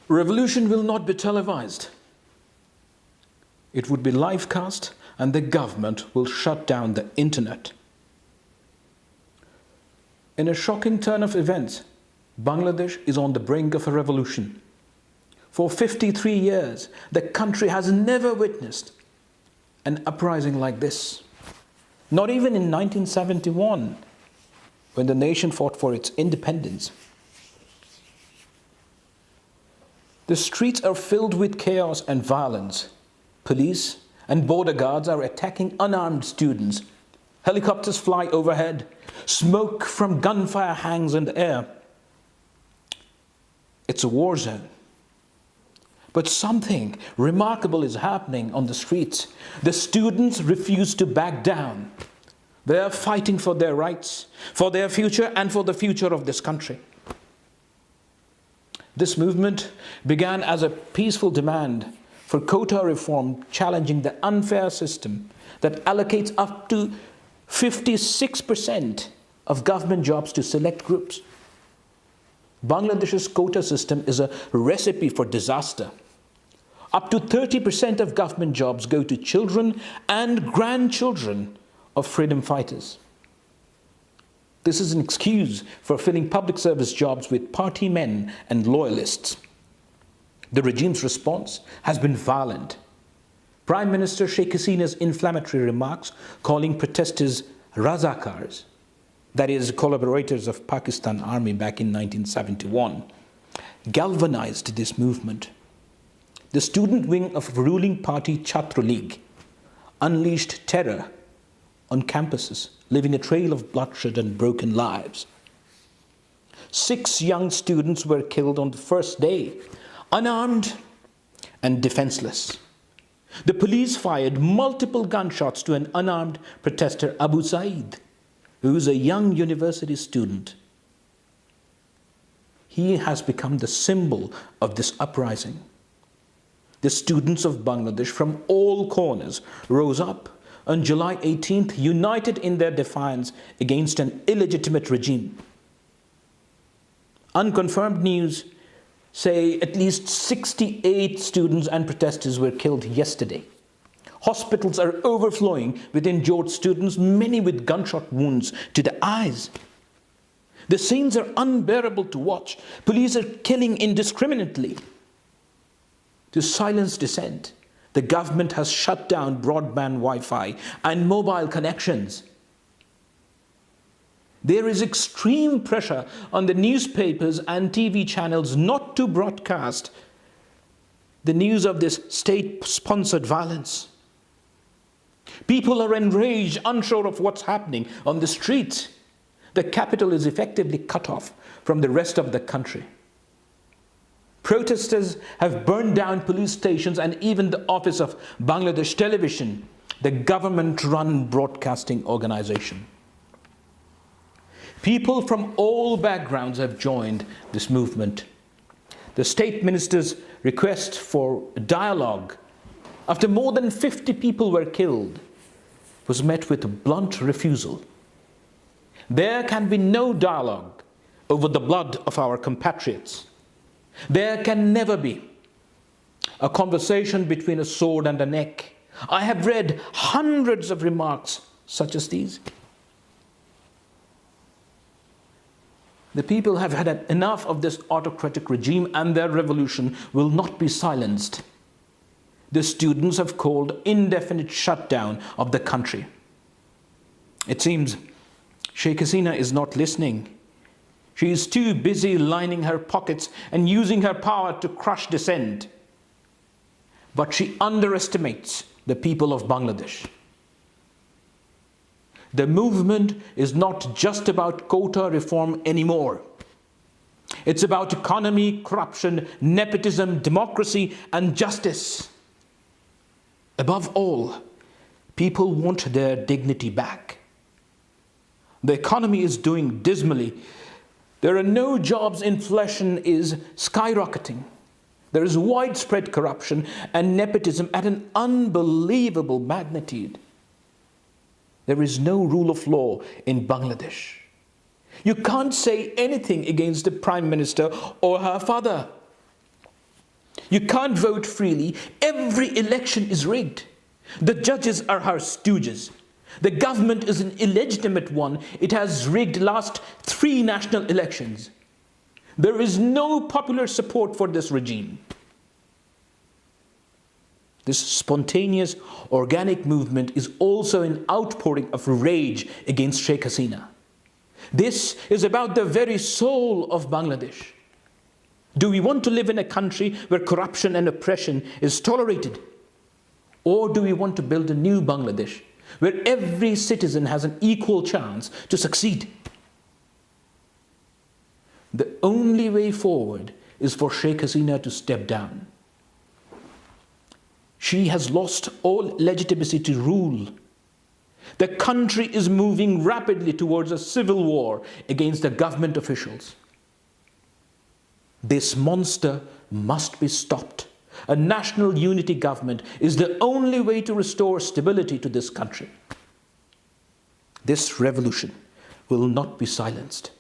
Revolution will not be televised. It would be live cast, and the government will shut down the internet. In a shocking turn of events, Bangladesh is on the brink of a revolution. For 53 years, the country has never witnessed an uprising like this. Not even in 1971, when the nation fought for its independence. The streets are filled with chaos and violence. Police and border guards are attacking unarmed students. Helicopters fly overhead. Smoke from gunfire hangs in the air. It's a war zone. But something remarkable is happening on the streets. The students refuse to back down. They are fighting for their rights, for their future, and for the future of this country. This movement began as a peaceful demand for quota reform, challenging the unfair system that allocates up to 56% of government jobs to select groups. Bangladesh's quota system is a recipe for disaster. Up to 30% of government jobs go to children and grandchildren of freedom fighters. This is an excuse for filling public service jobs with party men and loyalists. The regime's response has been violent. Prime Minister Sheikh Hasina's inflammatory remarks calling protesters Razakars, that is, collaborators of Pakistan Army back in 1971, galvanized this movement. The student wing of ruling party Chhatra League unleashed terror on campuses, leaving a trail of bloodshed and broken lives. 6 young students were killed on the first day, unarmed and defenseless. The police fired multiple gunshots to an unarmed protester, Abu Saeed, who is a young university student. He has become the symbol of this uprising. The students of Bangladesh from all corners rose up on July 18th, united in their defiance against an illegitimate regime. Unconfirmed news say at least 68 students and protesters were killed yesterday. Hospitals are overflowing with injured students, many with gunshot wounds to the eyes. The scenes are unbearable to watch. Police are killing indiscriminately. To silence dissent, the government has shut down broadband Wi-Fi and mobile connections. There is extreme pressure on the newspapers and TV channels not to broadcast the news of this state-sponsored violence. People are enraged, unsure of what's happening on the streets. The capital is effectively cut off from the rest of the country. Protesters have burned down police stations and even the office of Bangladesh Television, the government-run broadcasting organization. People from all backgrounds have joined this movement. The state minister's request for dialogue, after more than 50 people were killed, was met with a blunt refusal. There can be no dialogue over the blood of our compatriots. There can never be a conversation between a sword and a neck. I have read hundreds of remarks such as these. The people have had enough of this autocratic regime, and their revolution will not be silenced. The students have called indefinite shutdown of the country. It seems Sheikh Hasina is not listening. She is too busy lining her pockets and using her power to crush dissent. But she underestimates the people of Bangladesh. The movement is not just about quota reform anymore. It's about economy, corruption, nepotism, democracy, and justice. Above all, people want their dignity back. The economy is doing dismally. There are no jobs, inflation is skyrocketing. There is widespread corruption and nepotism at an unbelievable magnitude. There is no rule of law in Bangladesh. You can't say anything against the Prime Minister or her father. You can't vote freely. Every election is rigged. The judges are her stooges. The government is an illegitimate one. It has rigged last 3 national elections. There is no popular support for this regime. This spontaneous, organic movement is also an outpouring of rage against Sheikh Hasina. This is about the very soul of Bangladesh. Do we want to live in a country where corruption and oppression is tolerated? Or do we want to build a new Bangladesh where every citizen has an equal chance to succeed? The only way forward is for Sheikh Hasina to step down. She has lost all legitimacy to rule. The country is moving rapidly towards a civil war against the government officials. This monster must be stopped. A national unity government is the only way to restore stability to this country. This revolution will not be silenced.